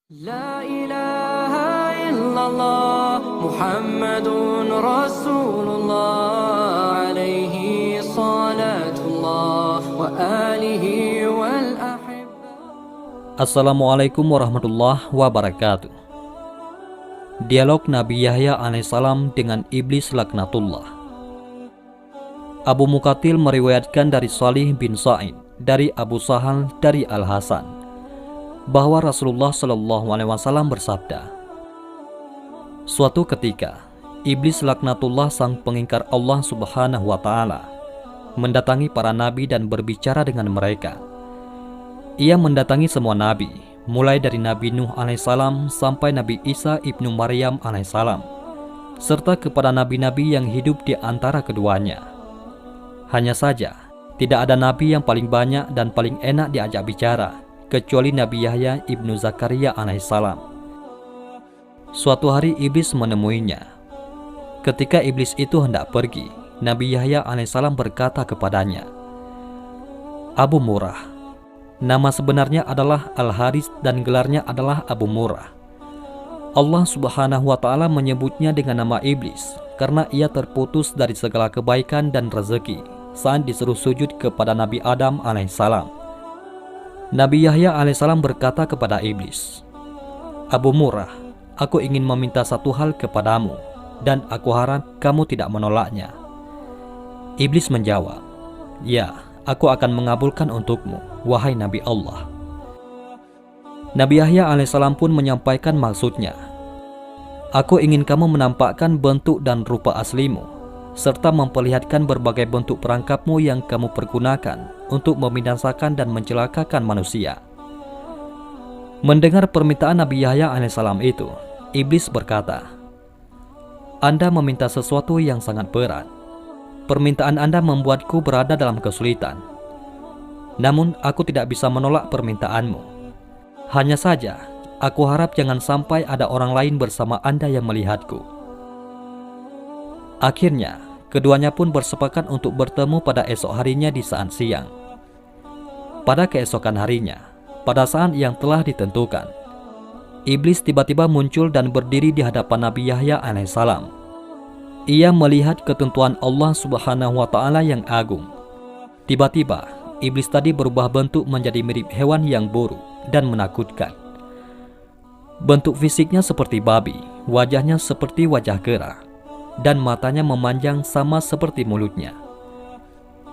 لا إله إلا الله محمد رسول الله عليه صلاة الله وآله والأحبة. Assalamualaikum warahmatullahi wabarakatuh. Dialog Nabi Yahya alaihissalam dengan Iblis laknatullah. Abu Muqatil meriwayatkan dari Salih bin Sa'id dari Abu Sahal dari Al-Hasan bahwa Rasulullah SAW bersabda, suatu ketika Iblis laknatullah sang pengingkar Allah Subhanahu wa Ta'ala mendatangi para nabi dan berbicara dengan mereka. Ia mendatangi semua nabi, mulai dari Nabi Nuh alaihissalam sampai Nabi Isa ibnu Maryam alaihissalam, serta kepada nabi-nabi yang hidup di antara keduanya. Hanya saja, tidak ada nabi yang paling banyak dan paling enak diajak bicara, kecuali Nabi Yahya ibnu Zakaria alaihissalam. Suatu hari Iblis menemuinya. Ketika Iblis itu hendak pergi, Nabi Yahya alaihissalam berkata kepadanya, Abu Murrah. Nama sebenarnya adalah Al-Haris dan gelarnya adalah Abu Murrah. Allah Subhanahu wa Ta'ala menyebutnya dengan nama Iblis karena ia terputus dari segala kebaikan dan rezeki saat disuruh sujud kepada Nabi Adam alaihissalam. Nabi Yahya alaihissalam berkata kepada Iblis, Abu Murrah, aku ingin meminta satu hal kepadamu dan aku harap kamu tidak menolaknya. Iblis menjawab, ya, aku akan mengabulkan untukmu, wahai Nabi Allah. Nabi Yahya alaihissalam pun menyampaikan maksudnya. Aku ingin kamu menampakkan bentuk dan rupa aslimu, serta memperlihatkan berbagai bentuk perangkapmu yang kamu pergunakan untuk membinasakan dan mencelakakan manusia. Mendengar permintaan Nabi Yahya alaihissalam itu, Iblis berkata, Anda meminta sesuatu yang sangat berat. Permintaan Anda membuatku berada dalam kesulitan. Namun aku tidak bisa menolak permintaanmu. Hanya saja, aku harap jangan sampai ada orang lain bersama Anda yang melihatku. Akhirnya, keduanya pun bersepakat untuk bertemu pada esok harinya di saat siang. Pada keesokan harinya, pada saat yang telah ditentukan, Iblis tiba-tiba muncul dan berdiri di hadapan Nabi Yahya alaihissalam. Ia melihat ketentuan Allah Subhanahu wa Ta'ala yang agung. Tiba-tiba, Iblis tadi berubah bentuk menjadi mirip hewan yang buruk dan menakutkan. Bentuk fisiknya seperti babi, wajahnya seperti wajah kera, dan matanya memanjang sama seperti mulutnya.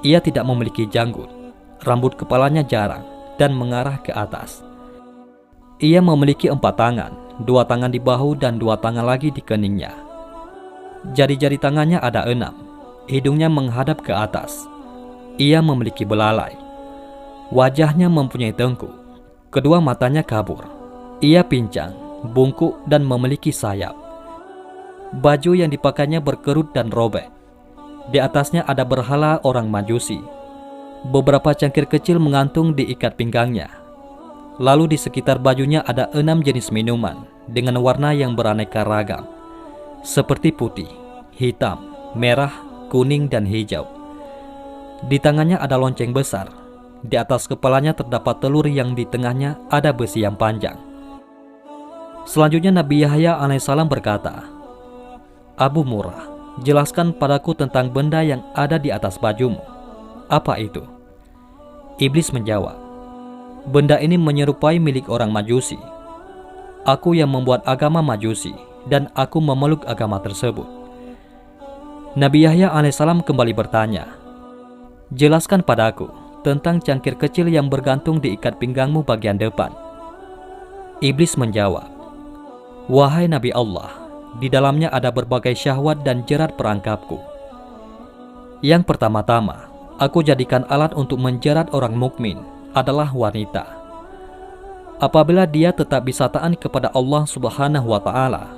Ia tidak memiliki janggut, rambut kepalanya jarang dan mengarah ke atas. Ia memiliki 4 tangan, 2 tangan di bahu dan 2 tangan lagi di keningnya. Jari-jari tangannya ada 6, hidungnya menghadap ke atas. Ia memiliki belalai. Wajahnya mempunyai tengkuk, kedua matanya kabur. Ia pincang, bungkuk dan memiliki sayap. Baju yang dipakainya berkerut dan robek. Di atasnya ada berhala orang Majusi. Beberapa cangkir kecil mengantung di ikat pinggangnya. Lalu di sekitar bajunya ada 6 jenis minuman dengan warna yang beraneka ragam, seperti putih, hitam, merah, kuning, dan hijau. Di tangannya ada lonceng besar. Di atas kepalanya terdapat telur yang di tengahnya ada besi yang panjang. Selanjutnya Nabi Yahya alaihissalam berkata, Abu Murrah, jelaskan padaku tentang benda yang ada di atas bajumu. Apa itu? Iblis menjawab, benda ini menyerupai milik orang Majusi. Aku yang membuat agama Majusi dan aku memeluk agama tersebut. Nabi Yahya alaihissalam kembali bertanya, jelaskan padaku tentang cangkir kecil yang bergantung di ikat pinggangmu bagian depan. Iblis menjawab, wahai Nabi Allah, di dalamnya ada berbagai syahwat dan jerat perangkapku. Yang pertama-tama, aku jadikan alat untuk menjerat orang mukmin adalah wanita. Apabila dia tetap bisa taat kepada Allah Subhanahu wa Ta'ala,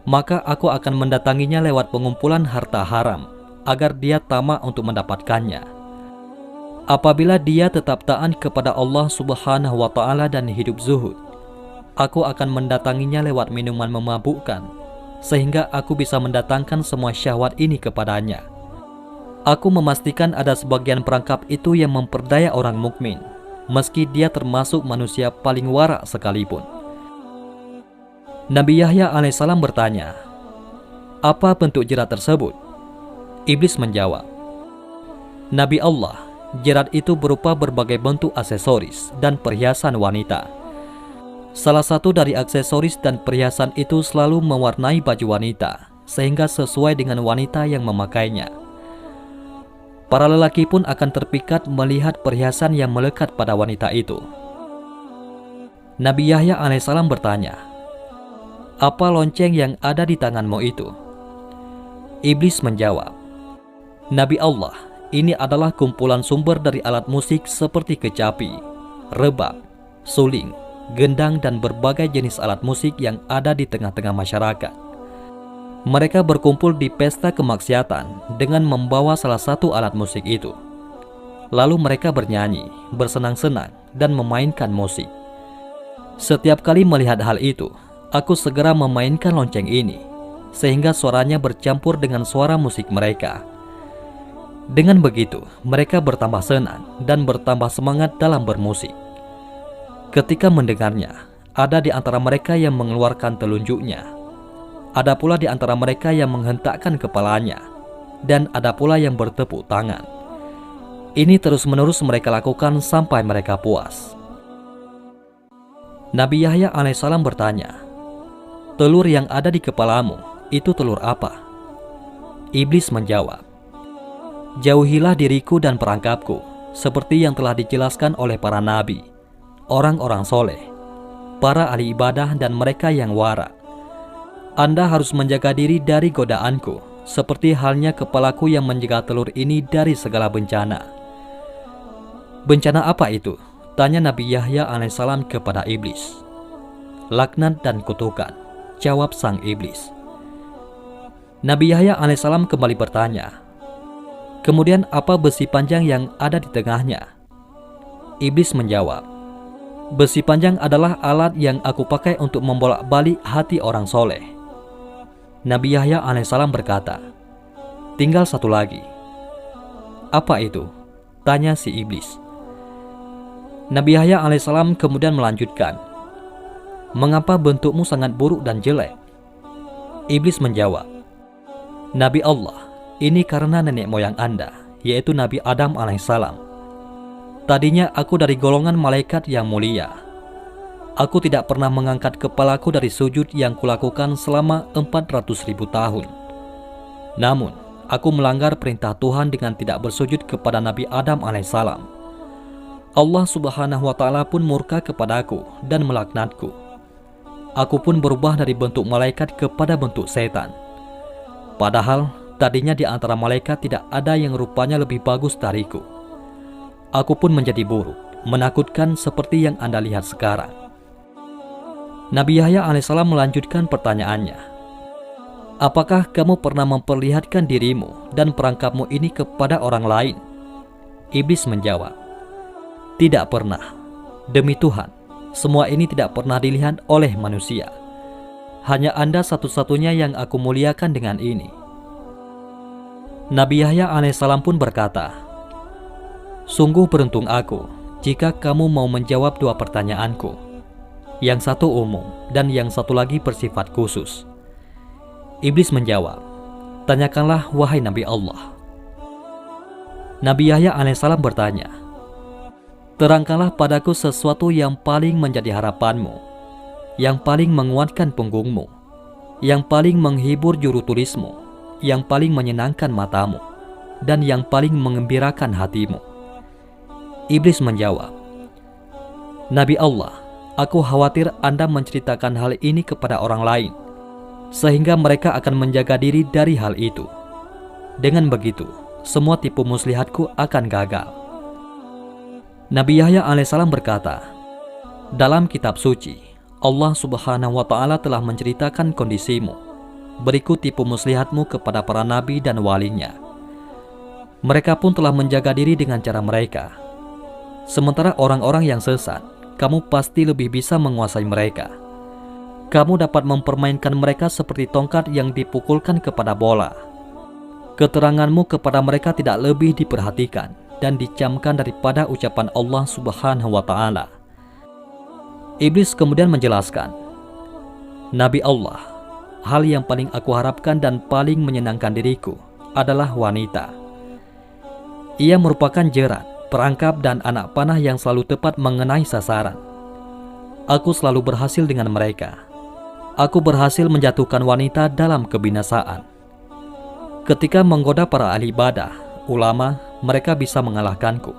maka aku akan mendatanginya lewat pengumpulan harta haram agar dia tamak untuk mendapatkannya. Apabila dia tetap taat kepada Allah Subhanahu wa Ta'ala dan hidup zuhud, aku akan mendatanginya lewat minuman memabukkan sehingga aku bisa mendatangkan semua syahwat ini kepadanya. Aku memastikan ada sebagian perangkap itu yang memperdaya orang mukmin, meski dia termasuk manusia paling warak sekalipun. Nabi Yahya alaihissalam bertanya, "Apa bentuk jerat tersebut?" Iblis menjawab, "Nabi Allah, jerat itu berupa berbagai bentuk aksesoris dan perhiasan wanita. Salah satu dari aksesoris dan perhiasan itu selalu mewarnai baju wanita, sehingga sesuai dengan wanita yang memakainya. Para lelaki pun akan terpikat melihat perhiasan yang melekat pada wanita itu." Nabi Yahya alaihissalam bertanya, "Apa lonceng yang ada di tanganmu itu?" Iblis menjawab, "Nabi Allah, ini adalah kumpulan sumber dari alat musik seperti kecapi, rebab, suling, gendang, dan berbagai jenis alat musik yang ada di tengah-tengah masyarakat. Mereka berkumpul di pesta kemaksiatan dengan membawa salah satu alat musik itu. Lalu mereka bernyanyi, bersenang-senang, dan memainkan musik. Setiap kali melihat hal itu, aku segera memainkan lonceng ini, sehingga suaranya bercampur dengan suara musik mereka. Dengan begitu, mereka bertambah senang dan bertambah semangat dalam bermusik. Ketika mendengarnya, ada di antara mereka yang mengeluarkan telunjuknya. Ada pula di antara mereka yang menghentakkan kepalanya, dan ada pula yang bertepuk tangan. Ini terus-menerus mereka lakukan sampai mereka puas." Nabi Yahya alaihissalam bertanya, "Telur yang ada di kepalamu, itu telur apa?" Iblis menjawab, "Jauhilah diriku dan perangkapku, seperti yang telah dijelaskan oleh para nabi, orang-orang soleh, para ahli ibadah, dan mereka yang wara. Anda harus menjaga diri dari godaanku, seperti halnya kepalaku yang menjaga telur ini dari segala bencana." "Bencana apa itu?" tanya Nabi Yahya alaihissalam kepada iblis. "Laknat dan kutukan," jawab sang iblis. Nabi Yahya alaihissalam kembali bertanya, "Kemudian apa besi panjang yang ada di tengahnya?" Iblis menjawab, "Besi panjang adalah alat yang aku pakai untuk membolak-balik hati orang soleh." Nabi Yahya alaihissalam berkata, "Tinggal satu lagi." "Apa itu?" tanya si iblis. Nabi Yahya alaihissalam kemudian melanjutkan, "Mengapa bentukmu sangat buruk dan jelek?" Iblis menjawab, "Nabi Allah, ini karena nenek moyang Anda, yaitu Nabi Adam alaihissalam. Tadinya aku dari golongan malaikat yang mulia. Aku tidak pernah mengangkat kepalaku dari sujud yang kulakukan selama 400.000 tahun. Namun, aku melanggar perintah Tuhan dengan tidak bersujud kepada Nabi Adam alaihissalam. Allah subhanahu wa ta'ala pun murka kepadaku dan melaknatku. Aku pun berubah dari bentuk malaikat kepada bentuk setan. Padahal tadinya di antara malaikat tidak ada yang rupanya lebih bagus dariku. Aku pun menjadi buruk, menakutkan seperti yang Anda lihat sekarang." Nabi Yahya alaihissalam melanjutkan pertanyaannya, "Apakah kamu pernah memperlihatkan dirimu dan perangkapmu ini kepada orang lain?" Iblis menjawab, "Tidak pernah. Demi Tuhan, semua ini tidak pernah dilihat oleh manusia. Hanya Anda satu-satunya yang aku muliakan dengan ini." Nabi Yahya alaihissalam pun berkata, "Sungguh beruntung aku jika kamu mau menjawab dua pertanyaanku. Yang satu umum dan yang satu lagi bersifat khusus." Iblis menjawab, "Tanyakanlah wahai Nabi Allah." Nabi Yahya alaihissalam bertanya, "Terangkanlah padaku sesuatu yang paling menjadi harapanmu, yang paling menguatkan punggungmu, yang paling menghibur juru tulismu, yang paling menyenangkan matamu, dan yang paling mengembirakan hatimu." Iblis menjawab, "Nabi Allah, aku khawatir Anda menceritakan hal ini kepada orang lain, sehingga mereka akan menjaga diri dari hal itu. Dengan begitu, semua tipu muslihatku akan gagal." Nabi Yahya alaihissalam berkata, "Dalam kitab suci, Allah subhanahu wa ta'ala telah menceritakan kondisimu. Berikut tipu muslihatmu kepada para nabi dan walinya. Mereka pun telah menjaga diri dengan cara mereka. Sementara orang-orang yang sesat, kamu pasti lebih bisa menguasai mereka. Kamu dapat mempermainkan mereka seperti tongkat yang dipukulkan kepada bola. Keteranganmu kepada mereka tidak lebih diperhatikan dan dicamkan daripada ucapan Allah subhanahu wa ta'ala." Iblis kemudian menjelaskan, Nabi Allah, hal yang paling aku harapkan dan paling menyenangkan diriku adalah wanita. Ia merupakan jerat, perangkap, dan anak panah yang selalu tepat mengenai sasaran. Aku selalu berhasil dengan mereka. Aku berhasil menjatuhkan wanita dalam kebinasaan. Ketika menggoda para ahli ibadah, ulama, mereka bisa mengalahkanku.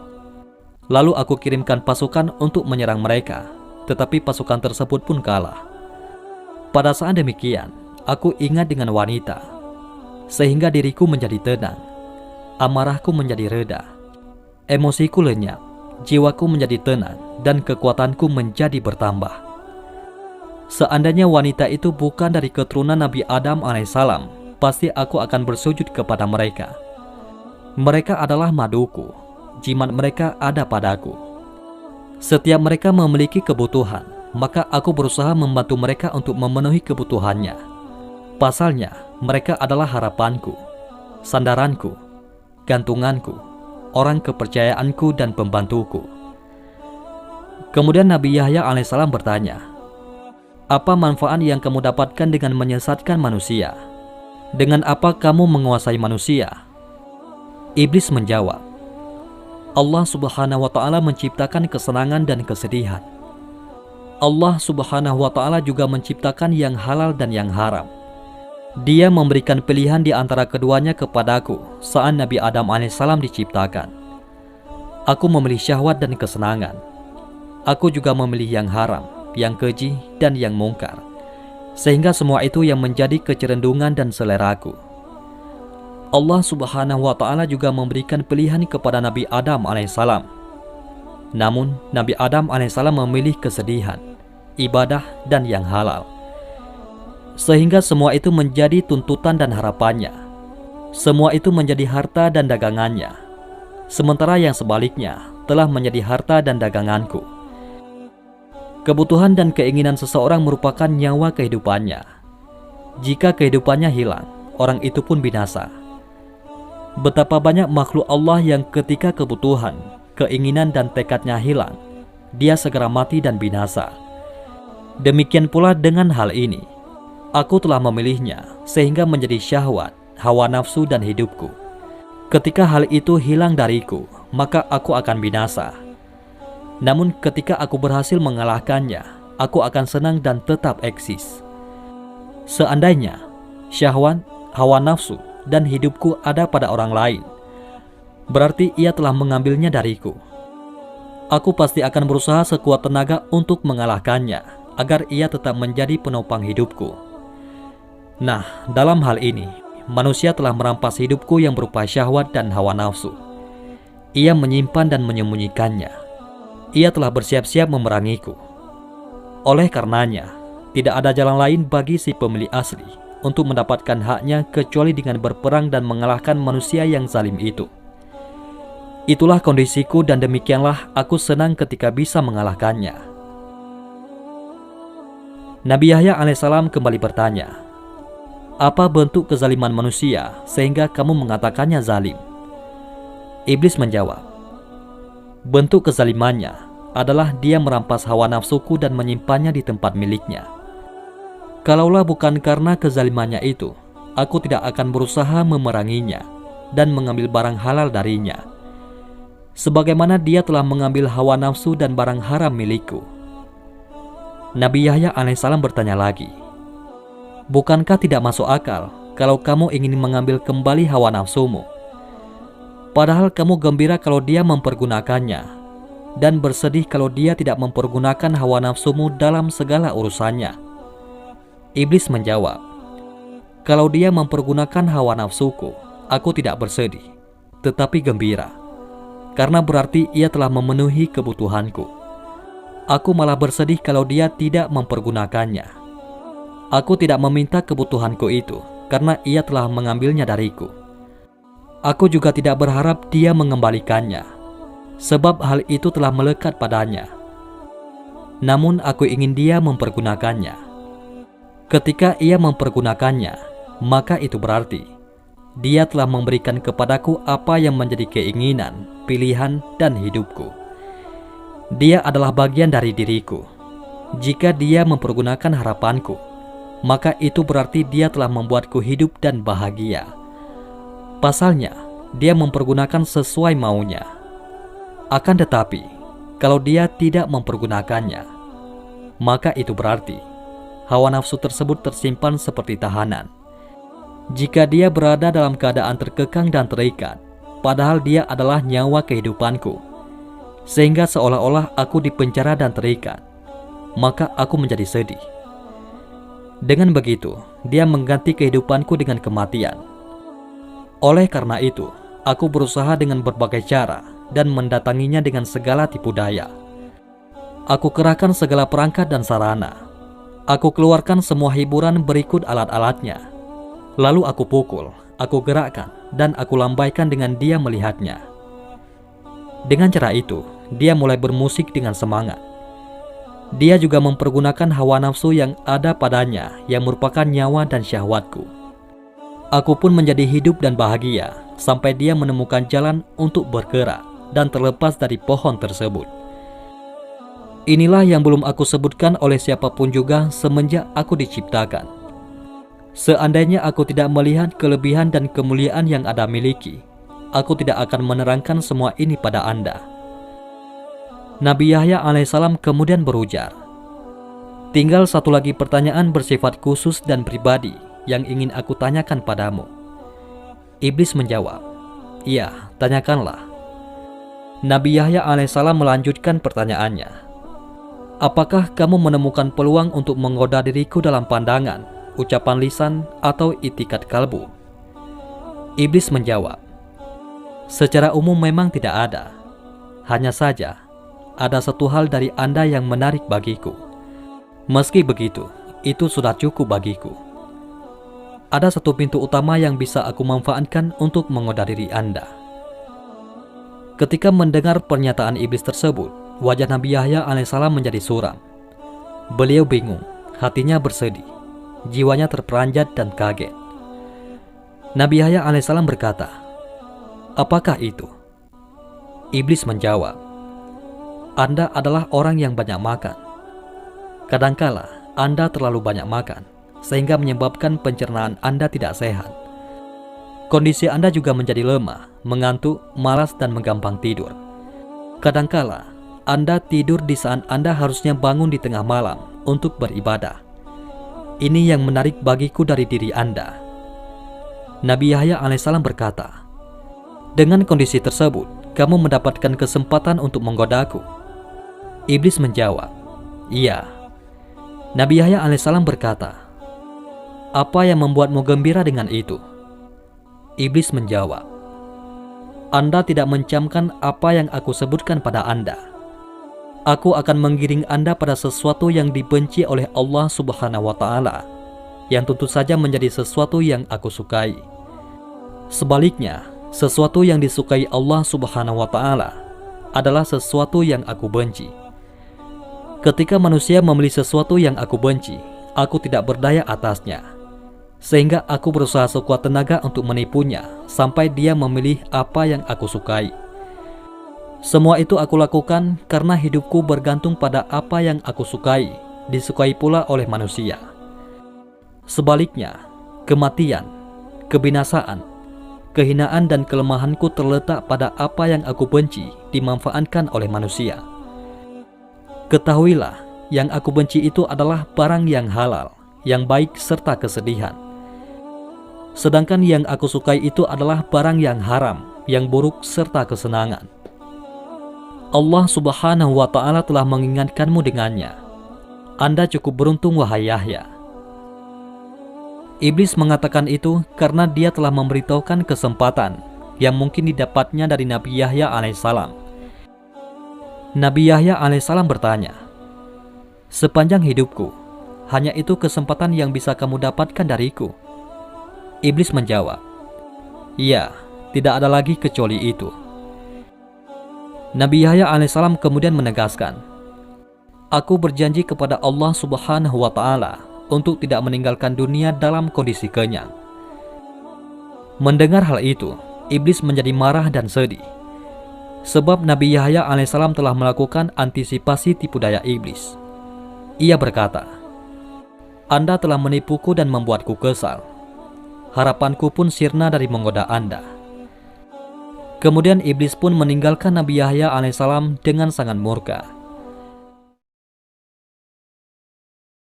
Lalu aku kirimkan pasukan untuk menyerang mereka, tetapi pasukan tersebut pun kalah. Pada saat demikian, aku ingat dengan wanita, sehingga diriku menjadi tenang, amarahku menjadi reda, emosiku lenyap, jiwaku menjadi tenang, dan kekuatanku menjadi bertambah. Seandainya wanita itu bukan dari keturunan Nabi Adam alaihissalam, pasti aku akan bersujud kepada mereka. Mereka adalah maduku, jimat mereka ada padaku. Setiap mereka memiliki kebutuhan, maka aku berusaha membantu mereka untuk memenuhi kebutuhannya. Pasalnya, mereka adalah harapanku, sandaranku, gantunganku, orang kepercayaanku, dan pembantuku. Kemudian Nabi Yahya alaihissalam bertanya, "Apa manfaat yang kamu dapatkan dengan menyesatkan manusia? Dengan apa kamu menguasai manusia?" Iblis menjawab, "Allah Subhanahu wa Ta'ala menciptakan kesenangan dan kesedihan. Allah Subhanahu wa Ta'ala juga menciptakan yang halal dan yang haram. Dia memberikan pilihan di antara keduanya kepadaku saat Nabi Adam alaihissalam diciptakan. Aku memilih syahwat dan kesenangan. Aku juga memilih yang haram, yang keji, dan yang mungkar, sehingga semua itu yang menjadi kecerendungan dan seleraku. Allah Subhanahu wa Ta'ala juga memberikan pilihan kepada Nabi Adam alaihissalam. Namun Nabi Adam alaihissalam memilih kesedihan, ibadah, dan yang halal, sehingga semua itu menjadi tuntutan dan harapannya. Semua itu menjadi harta dan dagangannya, sementara yang sebaliknya telah menjadi harta dan daganganku. Kebutuhan dan keinginan seseorang merupakan nyawa kehidupannya. Jika kehidupannya hilang, orang itu pun binasa. Betapa banyak makhluk Allah yang ketika kebutuhan, keinginan, dan tekadnya hilang, dia segera mati dan binasa. Demikian pula dengan hal ini. Aku telah memilihnya sehingga menjadi syahwat, hawa nafsu, dan hidupku. Ketika hal itu hilang dariku, maka aku akan binasa. Namun ketika aku berhasil mengalahkannya, aku akan senang dan tetap eksis. Seandainya syahwat, hawa nafsu, dan hidupku ada pada orang lain, berarti ia telah mengambilnya dariku. Aku pasti akan berusaha sekuat tenaga untuk mengalahkannya, agar ia tetap menjadi penopang hidupku. Nah, dalam hal ini, manusia telah merampas hidupku yang berupa syahwat dan hawa nafsu. Ia menyimpan dan menyembunyikannya. Ia telah bersiap-siap memerangiku. Oleh karenanya, tidak ada jalan lain bagi si pemilik asli untuk mendapatkan haknya kecuali dengan berperang dan mengalahkan manusia yang zalim itu. Itulah kondisiku dan demikianlah aku senang ketika bisa mengalahkannya." Nabi Yahya alaihissalam kembali bertanya, "Apa bentuk kezaliman manusia sehingga kamu mengatakannya zalim?" Iblis menjawab, "Bentuk kezalimannya adalah dia merampas hawa nafsuku dan menyimpannya di tempat miliknya. Kalaulah bukan karena kezalimannya itu, aku tidak akan berusaha memeranginya dan mengambil barang halal darinya, sebagaimana dia telah mengambil hawa nafsu dan barang haram milikku." Nabi Yahya alaihissalam bertanya lagi, "Bukankah tidak masuk akal kalau kamu ingin mengambil kembali hawa nafsumu? Padahal kamu gembira kalau dia mempergunakannya, dan bersedih kalau dia tidak mempergunakan hawa nafsumu dalam segala urusannya." Iblis menjawab, "Kalau dia mempergunakan hawa nafsuku, aku tidak bersedih, tetapi gembira, karena berarti ia telah memenuhi kebutuhanku. Aku malah bersedih kalau dia tidak mempergunakannya. Aku tidak meminta kebutuhanku itu, karena ia telah mengambilnya dariku. Aku juga tidak berharap dia mengembalikannya, sebab hal itu telah melekat padanya. Namun aku ingin dia mempergunakannya. Ketika ia mempergunakannya, maka itu berarti dia telah memberikan kepadaku apa yang menjadi keinginan, pilihan, dan hidupku. Dia adalah bagian dari diriku. Jika dia mempergunakan harapanku, maka itu berarti dia telah membuatku hidup dan bahagia. Pasalnya, dia mempergunakan sesuai maunya. Akan tetapi, kalau dia tidak mempergunakannya, maka itu berarti hawa nafsu tersebut tersimpan seperti tahanan. Jika dia berada dalam keadaan terkekang dan terikat, padahal dia adalah nyawa kehidupanku, sehingga seolah-olah aku dipenjara dan terikat, maka aku menjadi sedih. Dengan begitu, dia mengganti kehidupanku dengan kematian. Oleh karena itu, aku berusaha dengan berbagai cara dan mendatanginya dengan segala tipu daya. Aku kerahkan segala perangkat dan sarana. Aku keluarkan semua hiburan berikut alat-alatnya. Lalu aku pukul, aku gerakkan, dan aku lambaikan dengan dia melihatnya. Dengan cara itu, dia mulai bermusik dengan semangat. Dia juga mempergunakan hawa nafsu yang ada padanya yang merupakan nyawa dan syahwatku. Aku pun menjadi hidup dan bahagia sampai dia menemukan jalan untuk bergerak dan terlepas dari pohon tersebut. Inilah yang belum aku sebutkan oleh siapapun juga semenjak aku diciptakan. Seandainya aku tidak melihat kelebihan dan kemuliaan yang Anda miliki, aku tidak akan menerangkan semua ini pada Anda. Nabi Yahya alaihissalam kemudian berujar, "Tinggal satu lagi pertanyaan bersifat khusus dan pribadi yang ingin aku tanyakan padamu." Iblis menjawab, "Iya, tanyakanlah." Nabi Yahya alaihissalam melanjutkan pertanyaannya, "Apakah kamu menemukan peluang untuk menggoda diriku dalam pandangan, ucapan lisan, atau itikat kalbu?" Iblis menjawab, "Secara umum memang tidak ada. Hanya saja, ada satu hal dari Anda yang menarik bagiku. Meski begitu, itu sudah cukup bagiku. Ada satu pintu utama yang bisa aku manfaatkan untuk menggoda diri Anda." Ketika mendengar pernyataan iblis tersebut, wajah Nabi Yahya alaihissalam menjadi suram. Beliau bingung, hatinya bersedih, jiwanya terperanjat dan kaget. Nabi Yahya alaihissalam berkata, "Apakah itu?" Iblis menjawab, "Anda adalah orang yang banyak makan. Kadangkala Anda terlalu banyak makan, sehingga menyebabkan pencernaan Anda tidak sehat. Kondisi Anda juga menjadi lemah, mengantuk, malas, dan menggampang tidur. Kadangkala Anda tidur di saat Anda harusnya bangun di tengah malam untuk beribadah. Ini yang menarik bagiku dari diri Anda." Nabi Yahya alaihissalam berkata, "Dengan kondisi tersebut, kamu mendapatkan kesempatan untuk menggodaku?" Iblis menjawab, "Iya." Nabi Yahya alaihissalam berkata, "Apa yang membuatmu gembira dengan itu?" Iblis menjawab, "Anda tidak mencamkan apa yang aku sebutkan pada Anda. Aku akan menggiring Anda pada sesuatu yang dibenci oleh Allah Subhanahu wa Ta'ala, yang tentu saja menjadi sesuatu yang aku sukai. Sebaliknya, sesuatu yang disukai Allah Subhanahu wa Ta'ala adalah sesuatu yang aku benci. Ketika manusia memilih sesuatu yang aku benci, aku tidak berdaya atasnya, sehingga aku berusaha sekuat tenaga untuk menipunya sampai dia memilih apa yang aku sukai. Semua itu aku lakukan karena hidupku bergantung pada apa yang aku sukai, disukai pula oleh manusia. Sebaliknya, kematian, kebinasaan, kehinaan dan kelemahanku terletak pada apa yang aku benci dimanfaatkan oleh manusia. Ketahuilah, yang aku benci itu adalah barang yang halal, yang baik serta kesedihan. Sedangkan yang aku sukai itu adalah barang yang haram, yang buruk serta kesenangan. Allah Subhanahu wa Ta'ala telah mengingatkanmu dengannya. Anda cukup beruntung, wahai Yahya." Iblis mengatakan itu karena dia telah memberitahukan kesempatan yang mungkin didapatnya dari Nabi Yahya alaihissalam. Nabi Yahya alaihissalam bertanya, "Sepanjang hidupku, hanya itu kesempatan yang bisa kamu dapatkan dariku?" Iblis menjawab, "Iya, tidak ada lagi kecuali itu." Nabi Yahya alaihissalam kemudian menegaskan, "Aku berjanji kepada Allah Subhanahu wa Ta'ala untuk tidak meninggalkan dunia dalam kondisi kenyang." Mendengar hal itu, iblis menjadi marah dan sedih. Sebab Nabi Yahya alaihissalam telah melakukan antisipasi tipu daya iblis. Ia berkata, Anda telah menipuku dan membuatku kesal. Harapanku pun sirna dari menggoda Anda." Kemudian iblis pun meninggalkan Nabi Yahya alaihissalam dengan sangat murka.